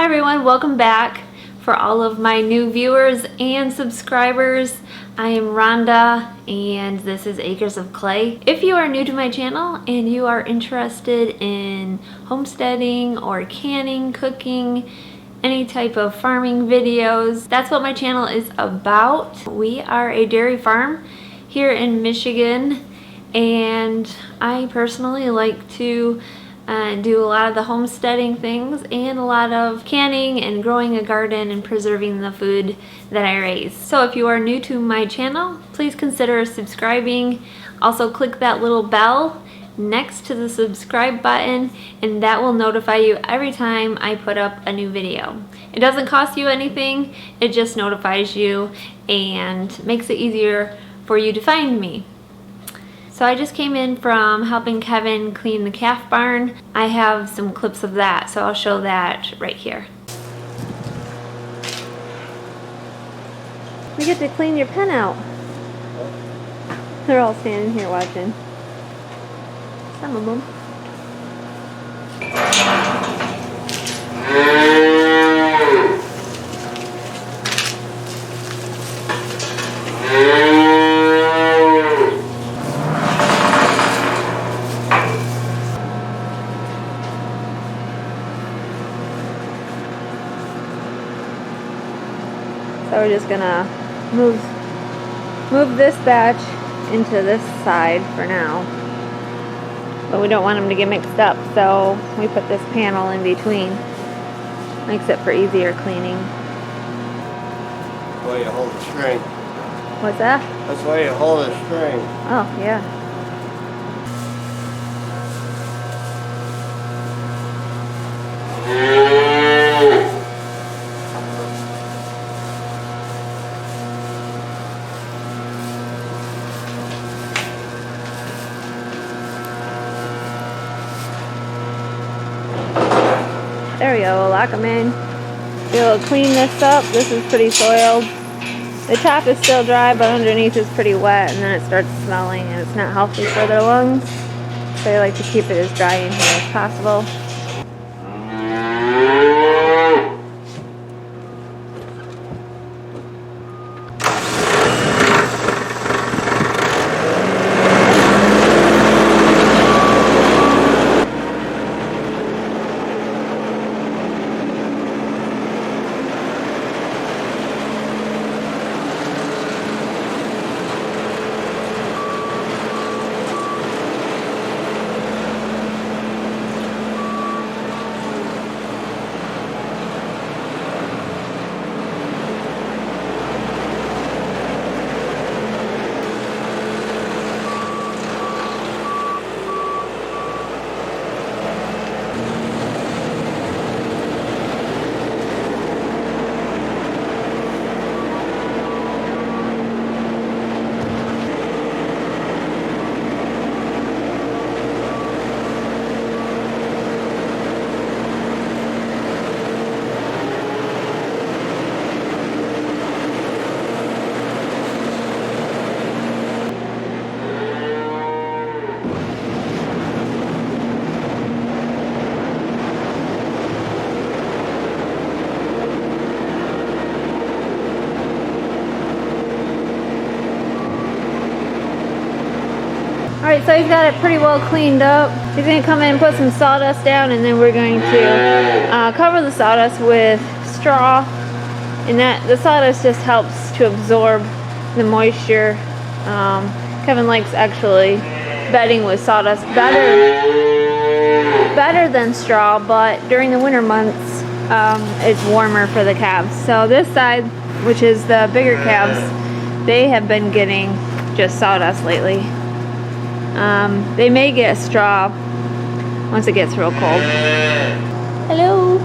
Hi everyone, welcome back. For all of my new viewers and subscribers, I am Rhonda and this is Acres of Clay. If you are new to my channel and you are interested in homesteading or canning, cooking, any type of farming videos, that's what my channel is about. We are a dairy farm here in Michigan and I personally like to do a lot of the homesteading things and a lot of canning and growing a garden and preserving the food that I raise. So if you are new to my channel, please consider subscribing. Also click that little bell next to the subscribe button and that will notify you every time I put up a new video. It doesn't cost you anything, it just notifies you and makes it easier for you to find me. So I just came in from helping Kevin clean the calf barn. I have some clips of that, so I'll show that right here. We get to clean your pen out. They're all standing here watching. Some of them. So we're just gonna move this batch into this side for now. But we don't want them to get mixed up, so we put this panel in between. Makes it for easier cleaning. That's why you hold the string. What's that? That's why you hold the string. Oh, yeah. There we go, we'll lock them in. Be able to clean this up. This is pretty soiled. The top is still dry, but underneath is pretty wet, and then it starts smelling, and it's not healthy for their lungs. So I like to keep it as dry in here as possible. Alright, so he's got it pretty well cleaned up. He's going to come in and put some sawdust down, and then we're going to cover the sawdust with straw. And the sawdust just helps to absorb the moisture. Kevin likes actually bedding with sawdust better than straw, but during the winter months it's warmer for the calves. So this side, which is the bigger calves, they have been getting just sawdust lately. They may get straw once it gets real cold. Hello.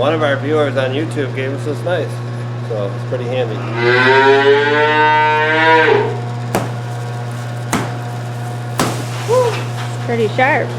One of our viewers on YouTube gave us this nice so it's pretty handy. It's pretty sharp.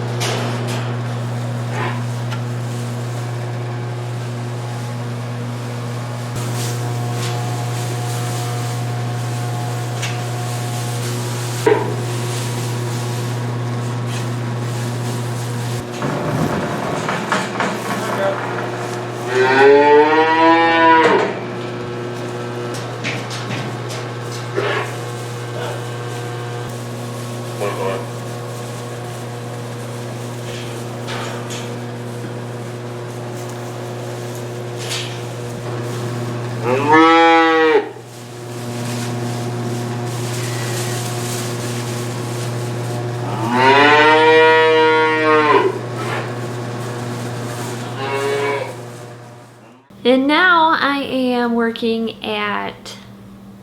And now I am working at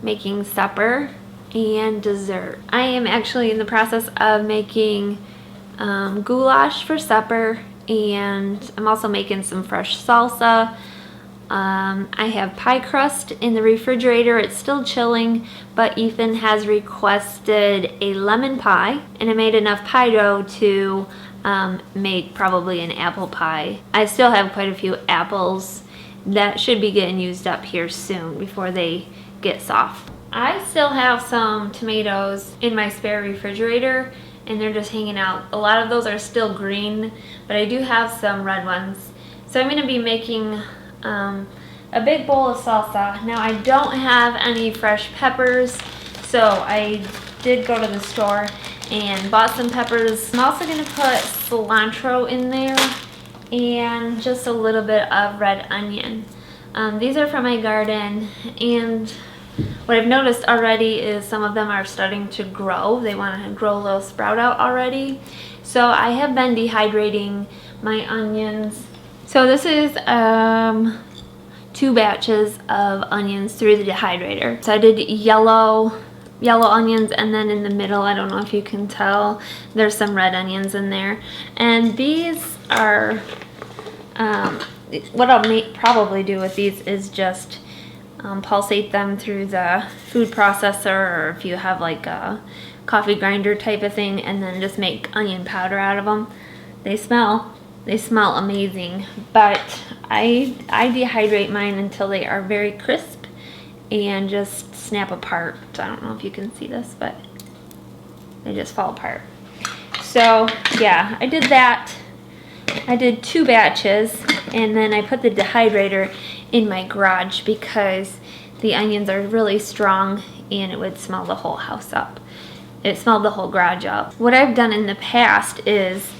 making supper and dessert. I am actually in the process of making goulash for supper, and I'm also making some fresh salsa. I have pie crust in the refrigerator. It's still chilling, but Ethan has requested a lemon pie, and I made enough pie dough to make probably an apple pie. I still have quite a few apples that should be getting used up here soon before they get soft. I still have some tomatoes in my spare refrigerator, and they're just hanging out. A lot of those are still green, but I do have some red ones. So I'm going to be making a big bowl of salsa. Now I don't have any fresh peppers, so I did go to the store and bought some peppers. I'm also going to put cilantro in there and just a little bit of red onion. These are from my garden, and what I've noticed already is some of them are starting to grow. They want to grow a little sprout out already. So I have been dehydrating my onions. So this is 2 batches of onions through the dehydrator. So I did yellow onions, and then in the middle, I don't know if you can tell, there's some red onions in there. And these are, what I'll probably do with these is just pulsate them through the food processor, or if you have like a coffee grinder type of thing, and then just make onion powder out of them. They smell amazing, but I dehydrate mine until they are very crisp and just snap apart. So I don't know if you can see this, but they just fall apart. So yeah, I did that. I did 2 batches, and then I put the dehydrator in my garage because the onions are really strong and it would smell the whole house up. It smelled the whole garage up. What I've done in the past is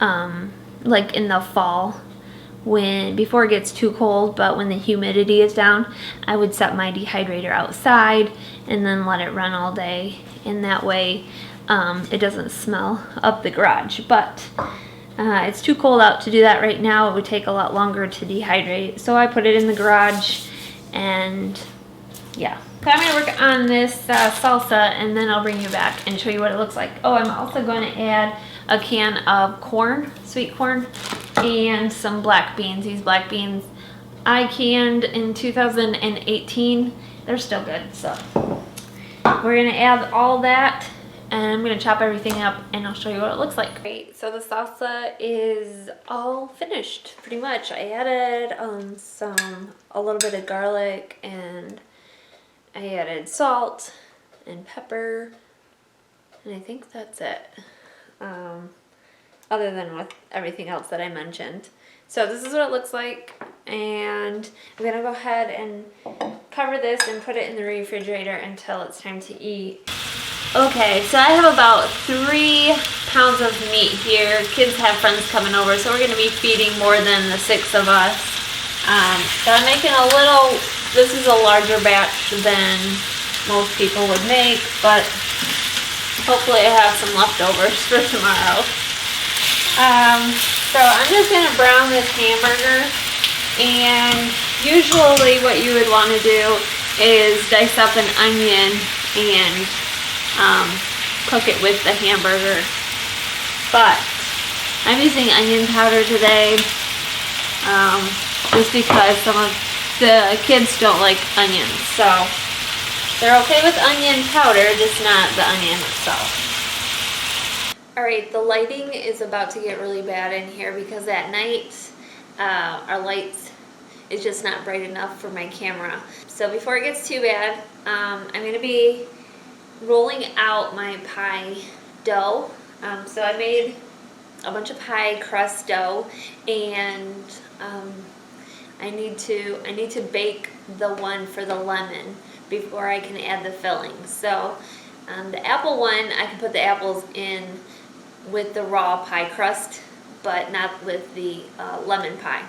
like in the fall, before it gets too cold, but when the humidity is down, I would set my dehydrator outside and then let it run all day, and that way it doesn't smell up the garage. But it's too cold out to do that right now. It would take a lot longer to dehydrate, so I put it in the garage. And yeah, so I'm going to work on this salsa, and then I'll bring you back and show you what it looks like. Oh, I'm also going to add a can of corn, sweet corn, and some black beans. These black beans I canned in 2018. They're still good, so we're going to add all that, and I'm going to chop everything up, and I'll show you what it looks like. Great, so the salsa is all finished pretty much. I added a little bit of garlic, and I added salt and pepper, and I think that's it. Other than with everything else that I mentioned. So this is what it looks like, and I'm gonna go ahead and cover this and put it in the refrigerator until it's time to eat. Okay, so I have about 3 pounds of meat here. Kids have friends coming over, so we're gonna be feeding more than the 6 of us. So I'm making this is a larger batch than most people would make, but hopefully I have some leftovers for tomorrow. So I'm just going to brown this hamburger, and usually what you would want to do is dice up an onion and cook it with the hamburger. But I'm using onion powder today, just because some of the kids don't like onions, so they're okay with onion powder, just not the onion itself. Alright, the lighting is about to get really bad in here because at night our lights is just not bright enough for my camera. So before it gets too bad, I'm going to be rolling out my pie dough. So I made a bunch of pie crust dough, and I need to bake the one for the lemon before I can add the filling. So the apple one, I can put the apples in with the raw pie crust, but not with the lemon pie.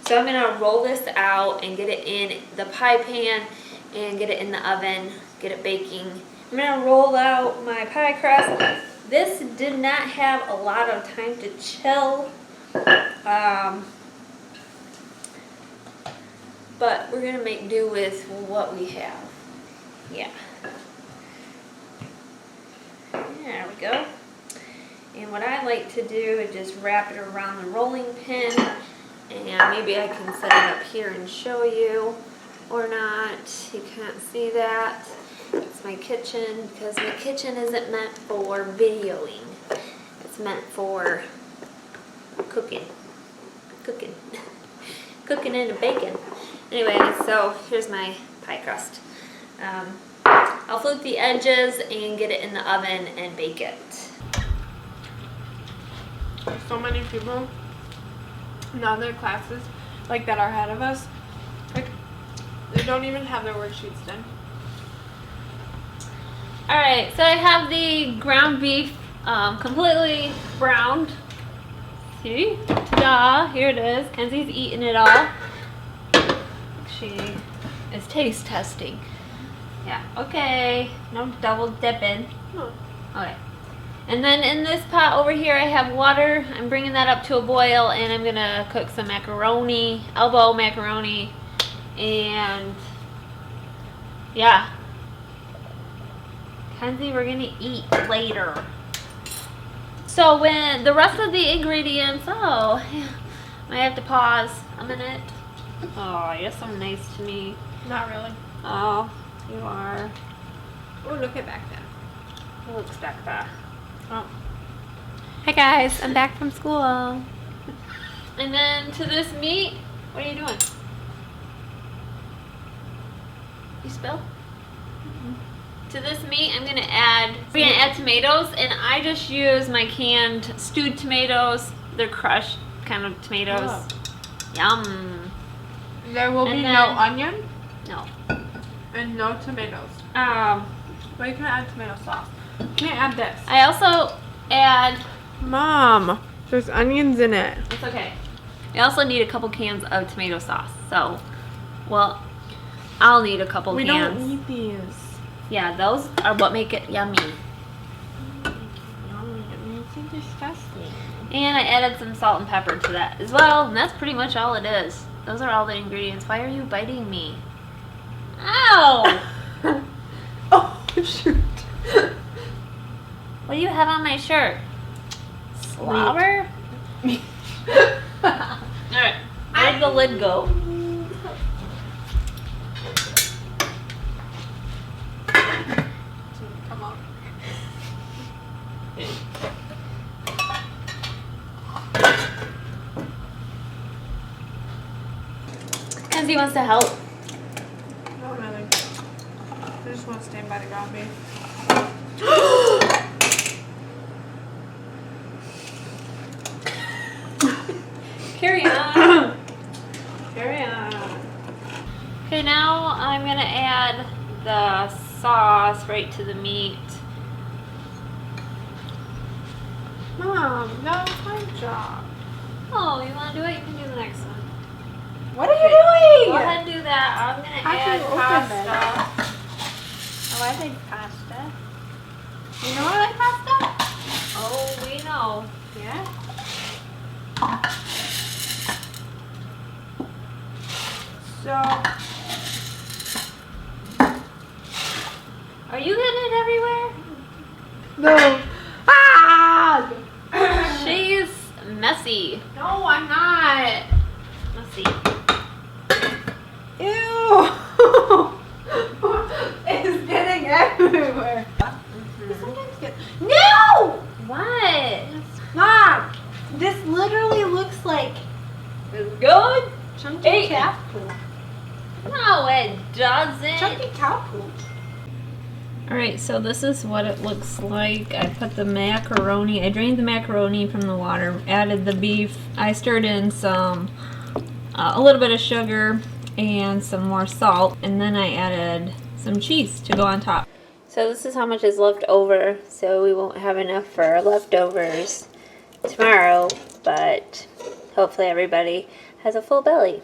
So I'm gonna roll this out and get it in the pie pan and get it in the oven, get it baking. I'm gonna roll out my pie crust. This did not have a lot of time to chill, but we're gonna make do with what we have. Yeah. There we go. And what I like to do is just wrap it around the rolling pin, and maybe I can set it up here and show you, or not. You can't see that. It's my kitchen, because my kitchen isn't meant for videoing. It's meant for cooking. Cooking and baking. Anyway, so here's my pie crust. I'll flip the edges and get it in the oven and bake it. So many people in other classes like that are ahead of us, like they don't even have their worksheets done. Alright, so I have the ground beef completely browned. See? Ta-da! Here it is. Kenzie's eating it all. She is taste testing. Yeah, okay. No double dipping. No. Okay. And then in this pot over here I have water. I'm bringing that up to a boil, and I'm gonna cook some macaroni, elbow macaroni, and yeah. Kenzie, we're gonna eat later. So when the rest of the ingredients, oh, yeah, I have to pause a minute. Oh, you're so nice to me. Not really. Oh, you are. Oh, look at back then. It looks back there. Oh. Hey guys, I'm back from school. And then to this meat, what are you doing? You spill? To this meat, we're gonna add tomatoes, and I just use my canned stewed tomatoes. They're crushed kind of tomatoes. Oh. Yum. There will And be then- no onion No. and no tomatoes. But you can add tomato sauce. You can't add this. I also add. Mom, there's onions in it. It's okay. I also need a couple cans of tomato sauce. So, well, I'll need a couple We cans. don't need these. Yeah, those are what make it yummy. It's disgusting. And I added some salt and pepper to that as well, and that's pretty much all it is. Those are all the ingredients. Why are you biting me? Ow! Oh, shoot. What do you have on my shirt? Slobber? Alright, where'd the lid go? Come on. Kenzie wants to help. Not really. I just want to stand by the ground beef. Carry on. Carry on. Okay, now I'm gonna add the sauce right to the meat. Mom, that was my job. Oh, you wanna do it? You can do the next one. What are you doing? Go ahead and do that. I'm gonna How add do you open pasta. Oh, I like pasta. You know I like pasta? Oh, we know. Yeah. So, Are you getting it everywhere? no. Ah! She's messy. No, I'm not. Messy. Ew. good. Chunky Hey. calf poop. No, it doesn't. Chunky cow poop. Alright, so this is what it looks like. I put the macaroni, I drained the macaroni from the water, added the beef. I stirred in some, a little bit of sugar and some more salt, and then I added some cheese to go on top. So this is how much is left over, so we won't have enough for leftovers tomorrow, but hopefully everybody has a full belly.